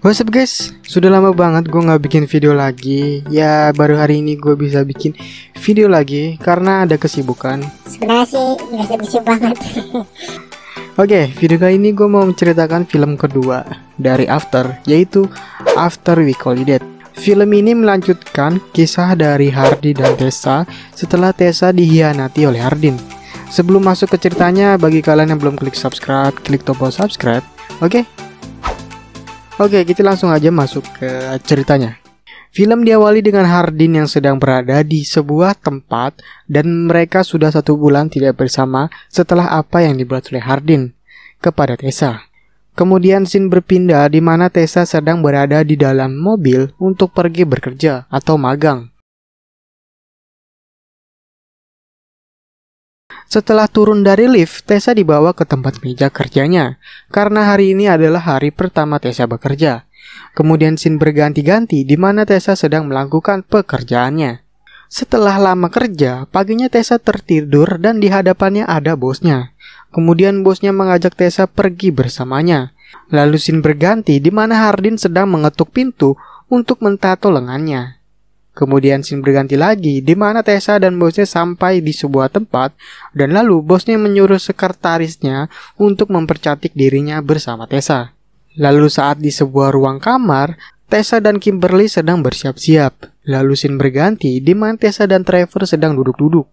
What's up guys, sudah lama banget gue gak bikin video lagi. Ya baru hari ini gue bisa bikin video lagi karena ada kesibukan. Sebenarnya sih gak sibuk banget. Oke, video kali ini gue mau menceritakan film kedua dari After, yaitu After We Call It Dead. Film ini melanjutkan kisah dari Hardy dan Tessa setelah Tessa dihianati oleh Hardin. Sebelum masuk ke ceritanya, bagi kalian yang belum klik subscribe, klik tombol subscribe. Oke, kita langsung aja masuk ke ceritanya. Film diawali dengan Hardin yang sedang berada di sebuah tempat dan mereka sudah 1 bulan tidak bersama setelah apa yang dibuat oleh Hardin kepada Tessa. Kemudian scene berpindah di mana Tessa sedang berada di dalam mobil untuk pergi bekerja atau magang. Setelah turun dari lift, Tessa dibawa ke tempat meja kerjanya, karena hari ini adalah hari pertama Tessa bekerja. Kemudian scene berganti-ganti di mana Tessa sedang melakukan pekerjaannya. Setelah lama kerja, paginya Tessa tertidur dan di hadapannya ada bosnya. Kemudian bosnya mengajak Tessa pergi bersamanya. Lalu scene berganti di mana Hardin sedang mengetuk pintu untuk mentato lengannya. Kemudian scene berganti lagi di mana Tessa dan bosnya sampai di sebuah tempat dan lalu bosnya menyuruh sekretarisnya untuk mempercantik dirinya bersama Tessa. Lalu saat di sebuah ruang kamar, Tessa dan Kimberly sedang bersiap-siap. Lalu scene berganti di mana Tessa dan Trevor sedang duduk-duduk.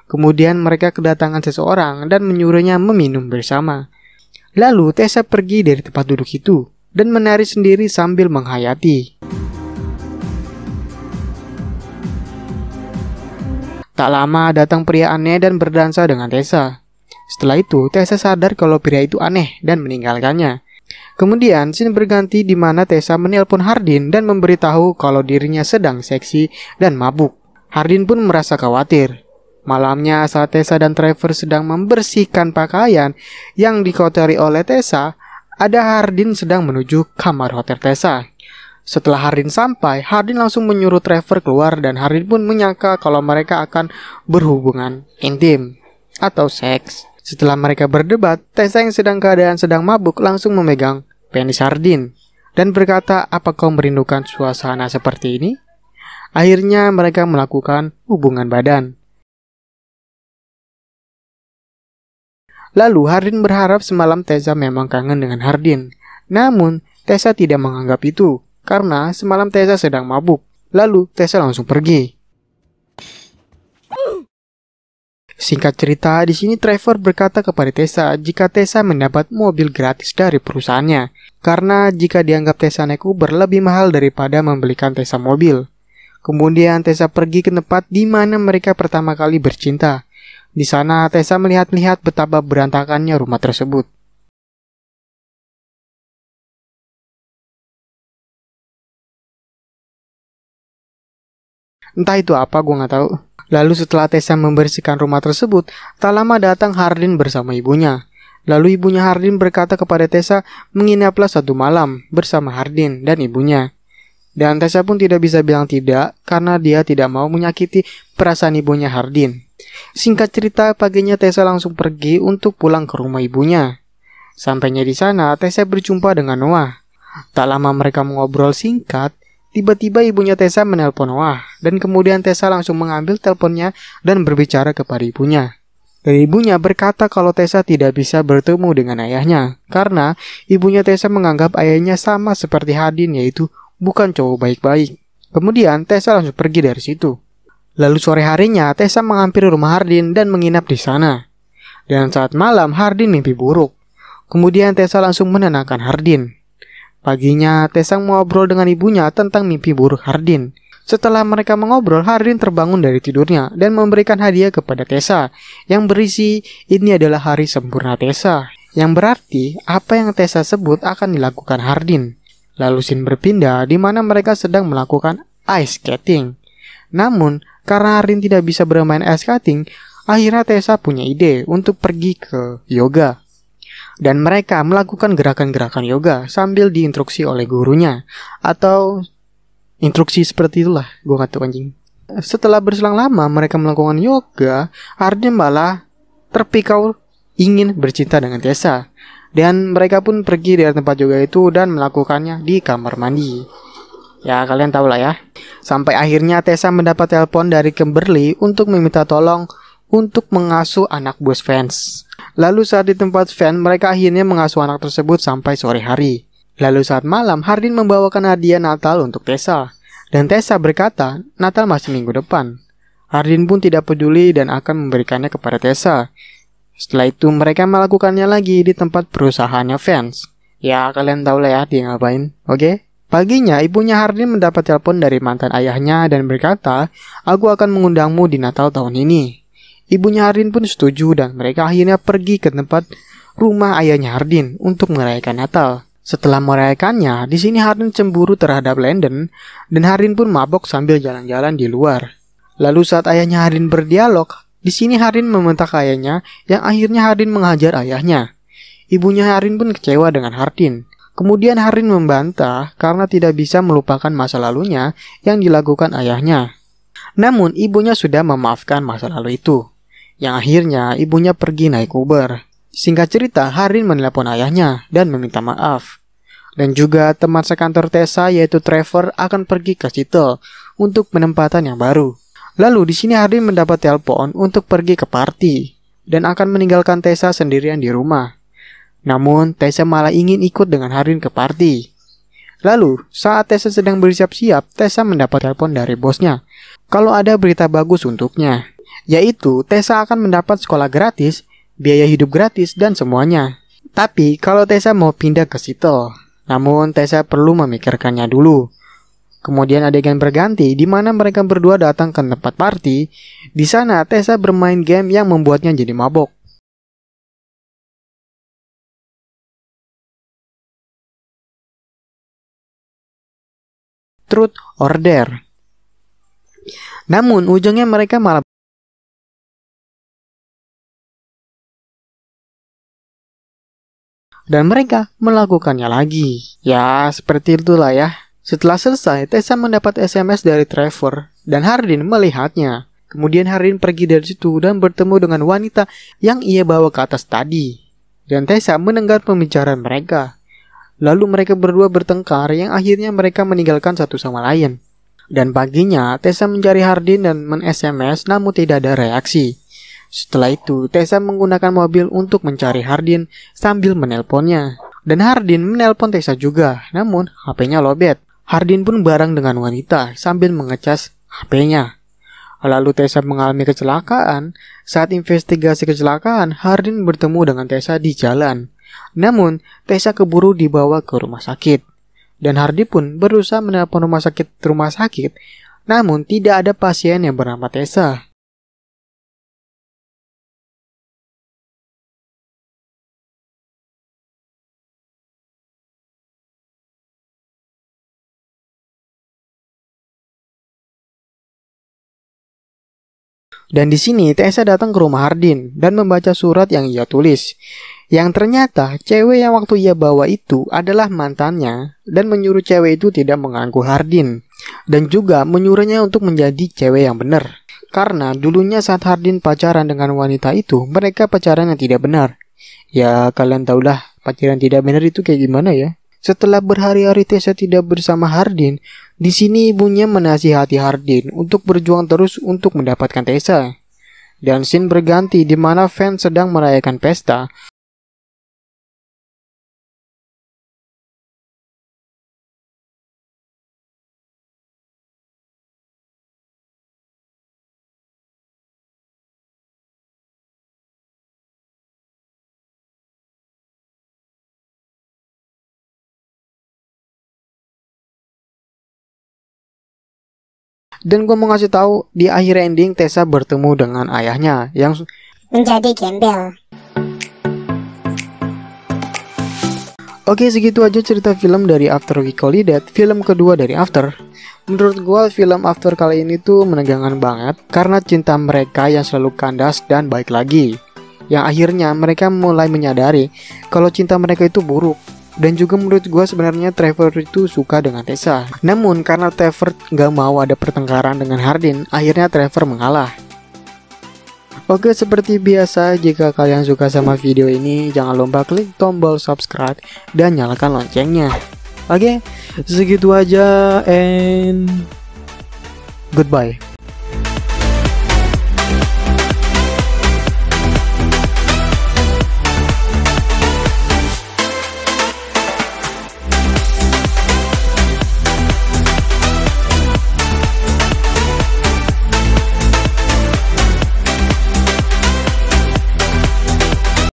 Kemudian mereka kedatangan seseorang dan menyuruhnya meminum bersama. Lalu Tessa pergi dari tempat duduk itu dan menari sendiri sambil menghayati. Tak lama datang pria aneh dan berdansa dengan Tessa. Setelah itu, Tessa sadar kalau pria itu aneh dan meninggalkannya. Kemudian, scene berganti di mana Tessa menelpon Hardin dan memberitahu kalau dirinya sedang seksi dan mabuk. Hardin pun merasa khawatir. Malamnya saat Tessa dan Trevor sedang membersihkan pakaian yang dikotori oleh Tessa, ada Hardin sedang menuju kamar hotel Tessa. Setelah Hardin sampai, Hardin langsung menyuruh Trevor keluar dan Hardin pun menyangka kalau mereka akan berhubungan intim atau seks. Setelah mereka berdebat, Tessa yang keadaan sedang mabuk langsung memegang penis Hardin dan berkata, "Apa kau merindukan suasana seperti ini?" Akhirnya mereka melakukan hubungan badan. Lalu Hardin berharap semalam Tessa memang kangen dengan Hardin. Namun Tessa tidak menganggap itu karena semalam Tessa sedang mabuk. Lalu Tessa langsung pergi. Singkat cerita, di sini Trevor berkata kepada Tessa jika Tessa mendapat mobil gratis dari perusahaannya. Karena jika dianggap Tessa naik Uber lebih mahal daripada membelikan Tessa mobil. Kemudian Tessa pergi ke tempat di mana mereka pertama kali bercinta. Di sana Tessa melihat-lihat betapa berantakannya rumah tersebut. Entah itu apa, gue gak tahu. Lalu setelah Tessa membersihkan rumah tersebut, tak lama datang Hardin bersama ibunya. Lalu ibunya Hardin berkata kepada Tessa menginaplah 1 malam bersama Hardin dan ibunya. Dan Tessa pun tidak bisa bilang tidak karena dia tidak mau menyakiti perasaan ibunya Hardin. Singkat cerita, paginya Tessa langsung pergi untuk pulang ke rumah ibunya. Sampainya di sana, Tessa berjumpa dengan Noah. Tak lama mereka mengobrol singkat. Tiba-tiba ibunya Tessa menelpon Noah dan kemudian Tessa langsung mengambil teleponnya dan berbicara kepada ibunya. Dan ibunya berkata kalau Tessa tidak bisa bertemu dengan ayahnya karena ibunya Tessa menganggap ayahnya sama seperti Hardin, yaitu bukan cowok baik-baik. Kemudian Tessa langsung pergi dari situ. Lalu sore harinya Tessa menghampiri rumah Hardin dan menginap di sana. Dan saat malam Hardin mimpi buruk. Kemudian Tessa langsung menenangkan Hardin. Paginya, Tessa mengobrol dengan ibunya tentang mimpi buruk Hardin. Setelah mereka mengobrol, Hardin terbangun dari tidurnya dan memberikan hadiah kepada Tessa yang berisi, "Ini adalah hari sempurna Tessa." Yang berarti, apa yang Tessa sebut akan dilakukan Hardin. Lalu scene berpindah di mana mereka sedang melakukan ice skating. Namun, karena Hardin tidak bisa bermain ice skating, akhirnya Tessa punya ide untuk pergi ke yoga. Dan mereka melakukan gerakan-gerakan yoga sambil diinstruksi oleh gurunya. Atau instruksi seperti itulah, gue gak tahu anjing. Setelah berselang lama mereka melakukan yoga, Hardin malah terpikau ingin bercinta dengan Tessa. Dan mereka pun pergi dari tempat yoga itu dan melakukannya di kamar mandi. Ya kalian tahu lah ya. Sampai akhirnya Tessa mendapat telepon dari Kimberly untuk meminta tolong untuk mengasuh anak bos Vance. Lalu saat di tempat Vance, mereka akhirnya mengasuh anak tersebut sampai sore hari. Lalu saat malam, Hardin membawakan hadiah Natal untuk Tessa. Dan Tessa berkata, Natal masih minggu depan. Hardin pun tidak peduli dan akan memberikannya kepada Tessa. Setelah itu mereka melakukannya lagi di tempat perusahaannya Vance. Ya kalian tahu lah ya dia ngapain, oke? Paginya ibunya Hardin mendapat telepon dari mantan ayahnya dan berkata, aku akan mengundangmu di Natal tahun ini. Ibunya Hardin pun setuju dan mereka akhirnya pergi ke tempat rumah ayahnya Hardin untuk merayakan Natal. Setelah merayakannya, di sini Hardin cemburu terhadap Landon dan Hardin pun mabok sambil jalan-jalan di luar. Lalu saat ayahnya Hardin berdialog, di sini Hardin membentak ayahnya yang akhirnya Hardin menghajar ayahnya. Ibunya Hardin pun kecewa dengan Hardin. Kemudian Hardin membantah karena tidak bisa melupakan masa lalunya yang dilakukan ayahnya. Namun ibunya sudah memaafkan masa lalu itu. Yang akhirnya ibunya pergi naik Uber. Singkat cerita, Hardin menelepon ayahnya dan meminta maaf. Dan juga teman sekantor Tessa yaitu Trevor akan pergi ke Seattle untuk penempatan yang baru. Lalu di sini Hardin mendapat telepon untuk pergi ke party dan akan meninggalkan Tessa sendirian di rumah. Namun, Tessa malah ingin ikut dengan Hardin ke party. Lalu, saat Tessa sedang bersiap-siap, Tessa mendapat telepon dari bosnya. Kalau ada berita bagus untuknya, yaitu Tessa akan mendapat sekolah gratis, biaya hidup gratis, dan semuanya. Tapi, kalau Tessa mau pindah ke Seattle, namun Tessa perlu memikirkannya dulu. Kemudian adegan berganti, di mana mereka berdua datang ke tempat party. Di sana, Tessa bermain game yang membuatnya jadi mabok. Truth or Dare. Namun ujungnya mereka malah dan mereka melakukannya lagi. Ya, seperti itulah ya. Setelah selesai, Tessa mendapat SMS dari Trevor dan Hardin melihatnya. Kemudian Hardin pergi dari situ dan bertemu dengan wanita yang ia bawa ke atas tadi. Dan Tessa mendengar pembicaraan mereka. Lalu mereka berdua bertengkar yang akhirnya mereka meninggalkan satu sama lain. Dan paginya, Tessa mencari Hardin dan men-SMS namun tidak ada reaksi. Setelah itu, Tessa menggunakan mobil untuk mencari Hardin sambil menelponnya. Dan Hardin menelpon Tessa juga, namun HP-nya lowbat. Hardin pun bareng dengan wanita sambil mengecas HP-nya. Lalu Tessa mengalami kecelakaan. Saat investigasi kecelakaan, Hardin bertemu dengan Tessa di jalan. Namun, Tessa keburu dibawa ke rumah sakit. Dan Hardin pun berusaha menelpon rumah sakit, namun tidak ada pasien yang bernama Tessa. Dan di sini Tessa datang ke rumah Hardin dan membaca surat yang ia tulis. Yang ternyata cewek yang waktu ia bawa itu adalah mantannya dan menyuruh cewek itu tidak mengganggu Hardin. Dan juga menyuruhnya untuk menjadi cewek yang benar. Karena dulunya saat Hardin pacaran dengan wanita itu, mereka pacaran yang tidak benar. Ya kalian tahulah pacaran tidak benar itu kayak gimana ya. Setelah berhari-hari Tessa tidak bersama Hardin, di sini ibunya menasihati Hardin untuk berjuang terus untuk mendapatkan Tessa. Dan scene berganti di mana Vance sedang merayakan pesta. Dan gue mau ngasih tahu di akhir ending Tessa bertemu dengan ayahnya yang menjadi gembel. Oke, segitu aja cerita film dari After We Call It Dead, film kedua dari After. Menurut gue film After kali ini tuh menegangkan banget karena cinta mereka yang selalu kandas dan baik lagi. Yang akhirnya mereka mulai menyadari kalau cinta mereka itu buruk. Dan juga menurut gue sebenarnya Trevor itu suka dengan Tessa. Namun karena Trevor gak mau ada pertengkaran dengan Hardin, akhirnya Trevor mengalah. Oke, seperti biasa, jika kalian suka sama video ini, jangan lupa klik tombol subscribe dan nyalakan loncengnya. Oke, segitu aja and goodbye.